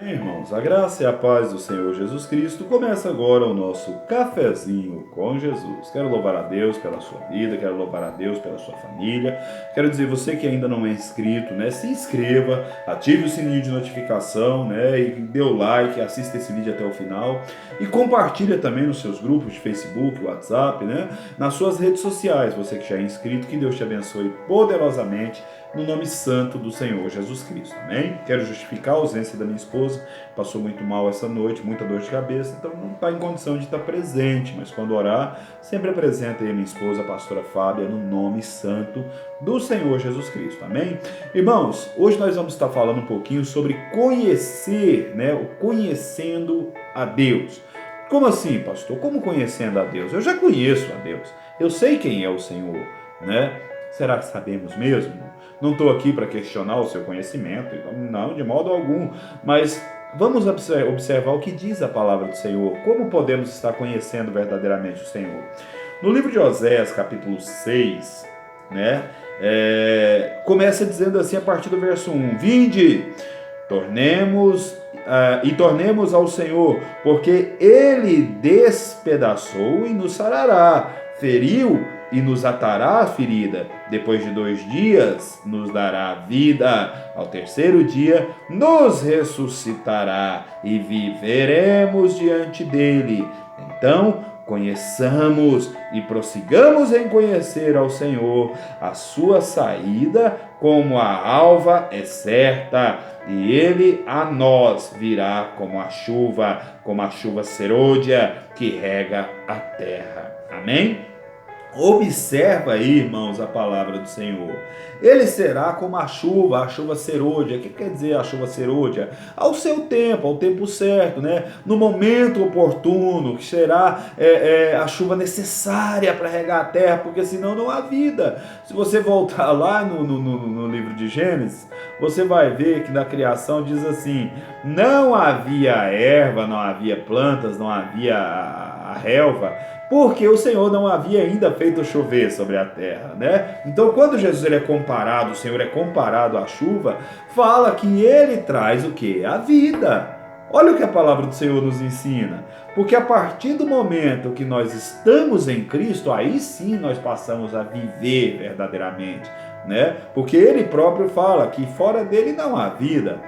Irmãos, a graça e a paz do Senhor Jesus Cristo. Começa agora o nosso cafezinho com Jesus. Quero louvar a Deus pela sua vida, quero louvar a Deus pela sua família. Quero dizer, você que ainda não é inscrito, né, se inscreva, ative o sininho de notificação, né, e dê o like, assista esse vídeo até o final e compartilha também nos seus grupos de Facebook, WhatsApp, né, nas suas redes sociais. Você que já é inscrito, que Deus te abençoe poderosamente no nome santo do Senhor Jesus Cristo, amém? Quero justificar a ausência da minha esposa, passou muito mal essa noite, muita dor de cabeça, então não está em condição de estar presente, mas quando orar, sempre apresenta aí a minha esposa, a pastora Fábia, no nome santo do Senhor Jesus Cristo, amém? Irmãos, hoje nós vamos estar falando um pouquinho sobre conhecer, né, o conhecendo a Deus. Como assim, pastor? Como conhecendo a Deus? Eu já conheço a Deus, eu sei quem é o Senhor, né? Será que sabemos mesmo? Não estou aqui para questionar o seu conhecimento, não, de modo algum, mas vamos observar o que diz a palavra do Senhor, como podemos estar conhecendo verdadeiramente o Senhor. No livro de Oséias, capítulo 6, né, começa dizendo assim a partir do verso 1, Vinde, tornemos ao Senhor, porque Ele despedaçou e nos sarará, feriu e nos atará a ferida. Depois de 2 dias nos dará vida. Ao terceiro dia nos ressuscitará e viveremos diante dele. Então conheçamos e prossigamos em conhecer ao Senhor. A sua saída como a alva é certa, e ele a nós virá como a chuva serôdia que rega a terra. Amém? Observa aí, irmãos, a palavra do Senhor. Ele será como a chuva serôdia. O que quer dizer a chuva serôdia? Ao seu tempo, ao tempo certo, né? No momento oportuno, que será a chuva necessária para regar a terra, porque senão não há vida. Se você voltar lá no livro de Gênesis, você vai ver que na criação diz assim, não havia erva, não havia plantas, não havia a relva, porque o Senhor não havia ainda feito chover sobre a terra, né? Então, quando Jesus ele é comparado, o Senhor é comparado à chuva, fala que ele traz o quê? A vida. Olha o que a palavra do Senhor nos ensina. Porque a partir do momento que nós estamos em Cristo, aí sim nós passamos a viver verdadeiramente, né? Porque ele próprio fala que fora dele não há vida.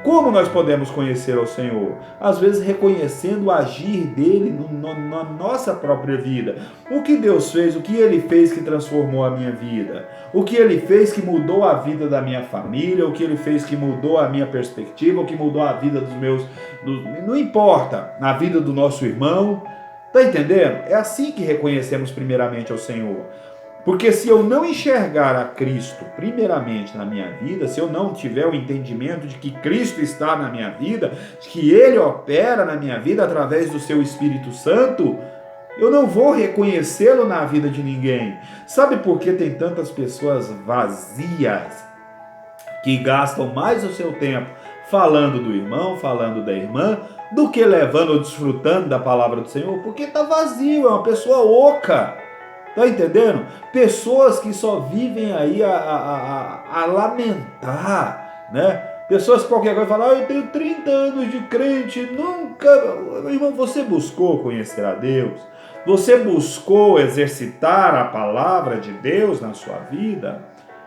Como nós podemos conhecer ao Senhor? Às vezes reconhecendo o agir dele na nossa própria vida. O que Deus fez, o que ele fez que transformou a minha vida? O que ele fez que mudou a vida da minha família? O que ele fez que mudou a minha perspectiva? O que mudou a vida dos meus... Não importa, na vida do nosso irmão. Está entendendo? É assim que reconhecemos primeiramente ao Senhor. Porque se eu não enxergar a Cristo primeiramente na minha vida, se eu não tiver o entendimento de que Cristo está na minha vida, de que Ele opera na minha vida através do seu Espírito Santo, eu não vou reconhecê-lo na vida de ninguém. Sabe por que tem tantas pessoas vazias que gastam mais o seu tempo falando do irmão, falando da irmã, do que levando ou desfrutando da palavra do Senhor? Porque está vazio, é uma pessoa oca. Tá entendendo? Pessoas que só vivem aí a lamentar, né? Pessoas que qualquer coisa falam, eu tenho 30 anos de crente, nunca... Irmão, você buscou conhecer a Deus? Você buscou exercitar a palavra de Deus na sua vida?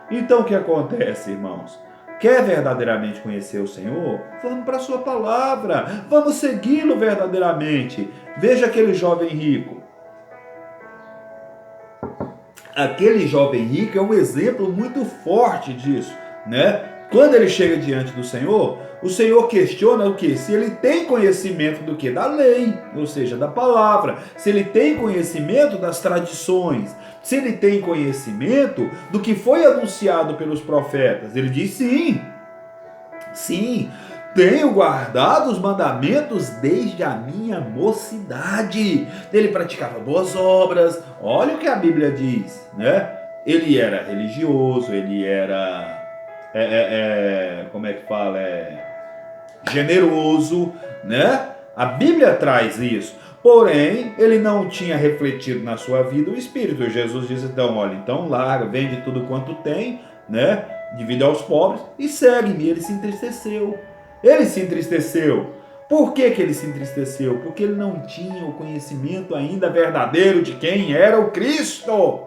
Então o que acontece, irmãos? Quer verdadeiramente conhecer o Senhor? Vamos para a sua palavra, vamos segui-lo verdadeiramente. Veja aquele jovem rico. Aquele jovem rico é um exemplo muito forte disso, né? Quando ele chega diante do Senhor, o Senhor questiona o quê? Se ele tem conhecimento do quê? Da lei, ou seja, da palavra. Se ele tem conhecimento das tradições. Se ele tem conhecimento do que foi anunciado pelos profetas. Ele diz sim. Sim. Tenho guardado os mandamentos desde a minha mocidade. Ele praticava boas obras. Olha o que a Bíblia diz, né? Ele era religioso, ele era, como é que fala? Generoso, né? A Bíblia traz isso. Porém, ele não tinha refletido na sua vida o Espírito. Jesus diz então, olha, então larga, vende tudo quanto tem, né? Divide aos pobres e segue-me. Ele se entristeceu. Ele se entristeceu. Por que ele se entristeceu? Porque ele não tinha o conhecimento ainda verdadeiro de quem era o Cristo.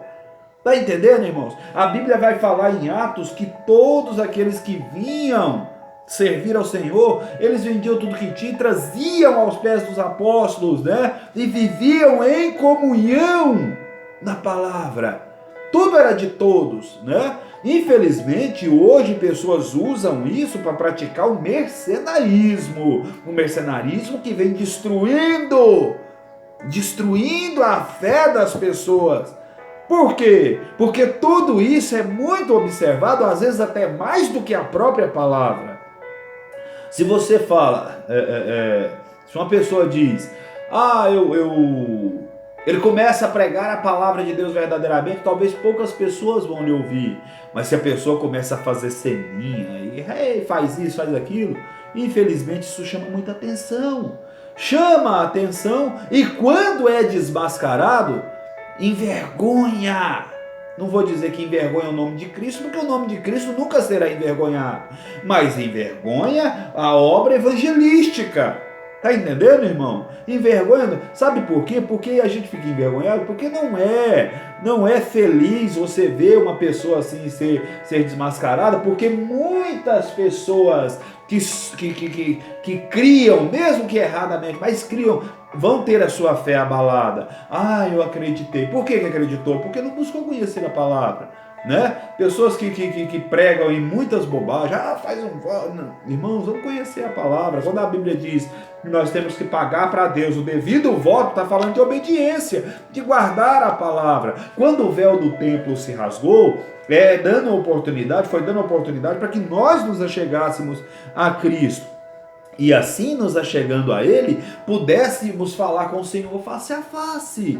Está entendendo, irmãos? A Bíblia vai falar em Atos que todos aqueles que vinham servir ao Senhor, eles vendiam tudo que tinham, traziam aos pés dos apóstolos, né? E viviam em comunhão na palavra. Tudo era de todos, né? Infelizmente, hoje pessoas usam isso para praticar o mercenarismo. O mercenarismo que vem destruindo a fé das pessoas. Por quê? Porque tudo isso é muito observado, às vezes até mais do que a própria palavra. Se você fala, se uma pessoa diz, ele começa a pregar a palavra de Deus verdadeiramente, talvez poucas pessoas vão lhe ouvir. Mas se a pessoa começa a fazer ceninha e faz isso, faz aquilo, infelizmente isso chama muita atenção. Chama a atenção e quando é desmascarado, envergonha. Não vou dizer que envergonha o nome de Cristo, porque o nome de Cristo nunca será envergonhado. Mas envergonha a obra evangelística. Tá entendendo, irmão? Envergonha, sabe por quê? Porque a gente fica envergonhado, porque não é feliz você ver uma pessoa assim ser desmascarada, porque muitas pessoas que criam, mesmo que erradamente, mas criam, vão ter a sua fé abalada. Eu acreditei. Por que acreditou? Porque não buscou conhecer a palavra, né? Pessoas que pregam em muitas bobagens. Irmãos, vamos conhecer a palavra. Quando a Bíblia diz que nós temos que pagar para Deus o devido voto, está falando de obediência, de guardar a palavra. Quando o véu do templo se rasgou, foi dando oportunidade para que nós nos achegássemos a Cristo. E assim, nos achegando a Ele, pudéssemos falar com o Senhor face a face.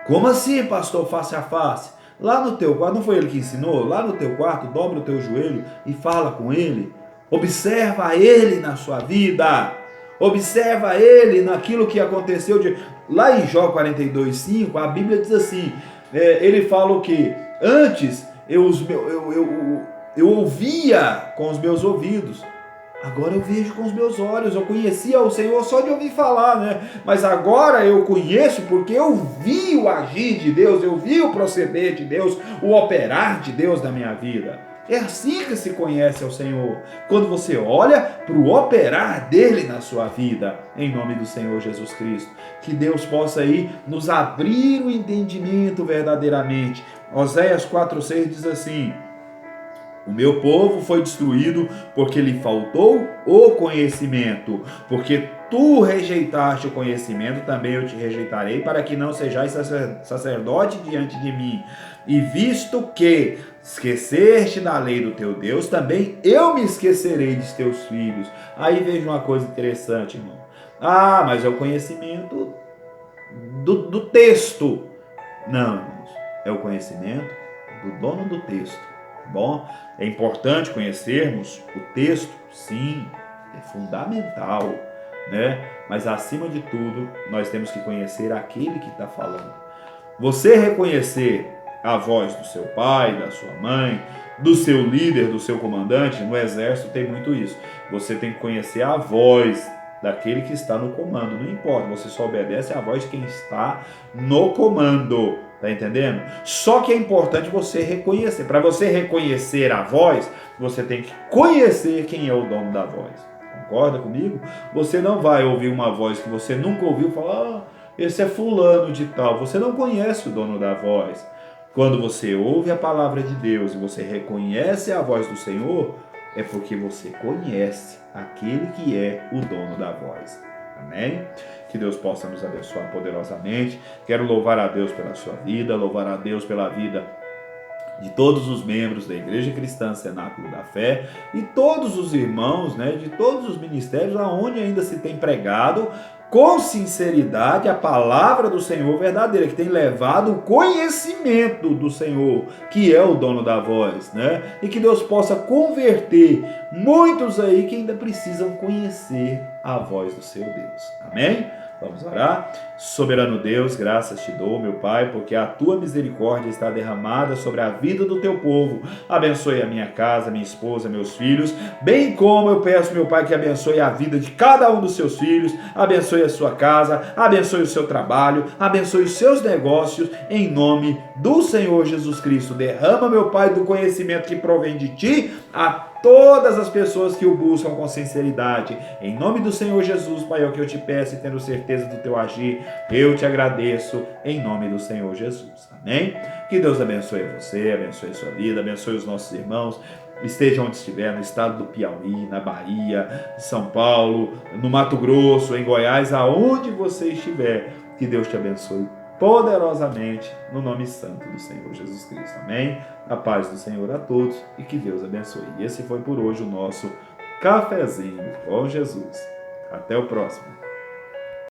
Como assim, pastor, face a face? Lá no teu quarto, não foi Ele que ensinou? Lá no teu quarto, dobra o teu joelho e fala com Ele. Observa Ele na sua vida. Observa Ele naquilo que aconteceu. Lá em Jó 42:5, a Bíblia diz assim, ele fala o quê? Antes eu ouvia com os meus ouvidos, agora eu vejo com os meus olhos. Eu conhecia o Senhor só de ouvir falar, né? Mas agora eu conheço porque eu vi o agir de Deus, eu vi o proceder de Deus, o operar de Deus na minha vida. É assim que se conhece ao Senhor, quando você olha para o operar dele na sua vida, em nome do Senhor Jesus Cristo. Que Deus possa aí nos abrir o entendimento verdadeiramente. Oséias 4:6 diz assim: o meu povo foi destruído porque lhe faltou o conhecimento. Porque tu rejeitaste o conhecimento, também eu te rejeitarei, para que não sejais sacerdote diante de mim. E visto que esqueceste da lei do teu Deus, também eu me esquecerei dos teus filhos. Aí veja uma coisa interessante, irmão. Mas é o conhecimento do texto. Não, irmãos. É o conhecimento do dono do texto. Bom, é importante conhecermos o texto, sim, é fundamental, né? Mas acima de tudo, nós temos que conhecer aquele que está falando. Você reconhecer a voz do seu pai, da sua mãe, do seu líder, do seu comandante, no exército tem muito isso. Você tem que conhecer a voz daquele que está no comando, não importa, você só obedece à voz de quem está no comando. Tá entendendo? Só que é importante você reconhecer. Para você reconhecer a voz, você tem que conhecer quem é o dono da voz. Concorda comigo? Você não vai ouvir uma voz que você nunca ouviu falar, esse é fulano de tal. Você não conhece o dono da voz. Quando você ouve a palavra de Deus e você reconhece a voz do Senhor, é porque você conhece aquele que é o dono da voz. Amém? Que Deus possa nos abençoar poderosamente. Quero louvar a Deus pela sua vida, louvar a Deus pela vida de todos os membros da Igreja Cristã Cenáculo da Fé e todos os irmãos, né, de todos os ministérios aonde ainda se tem pregado com sinceridade a palavra do Senhor verdadeira, que tem levado o conhecimento do Senhor, que é o dono da voz, né? E que Deus possa converter muitos aí que ainda precisam conhecer a voz do seu Deus. Amém? Vamos orar? Soberano Deus, graças te dou, meu Pai, porque a tua misericórdia está derramada sobre a vida do teu povo. Abençoe a minha casa, minha esposa, meus filhos, bem como eu peço, meu Pai, que abençoe a vida de cada um dos seus filhos, abençoe a sua casa, abençoe o seu trabalho, abençoe os seus negócios, em nome do Senhor Jesus Cristo. Derrama, meu Pai, do conhecimento que provém de ti a todas as pessoas que o buscam com sinceridade. Em nome do Senhor Jesus, Pai, é o que eu te peço e tendo certeza do teu agir, eu te agradeço em nome do Senhor Jesus. Amém? Que Deus abençoe você, abençoe a sua vida, abençoe os nossos irmãos, esteja onde estiver, no estado do Piauí, na Bahia, em São Paulo, no Mato Grosso, em Goiás, aonde você estiver, que Deus te abençoe poderosamente no nome santo do Senhor Jesus Cristo. Amém? A paz do Senhor a todos e que Deus abençoe. E esse foi por hoje o nosso cafezinho com Jesus. Até o próximo.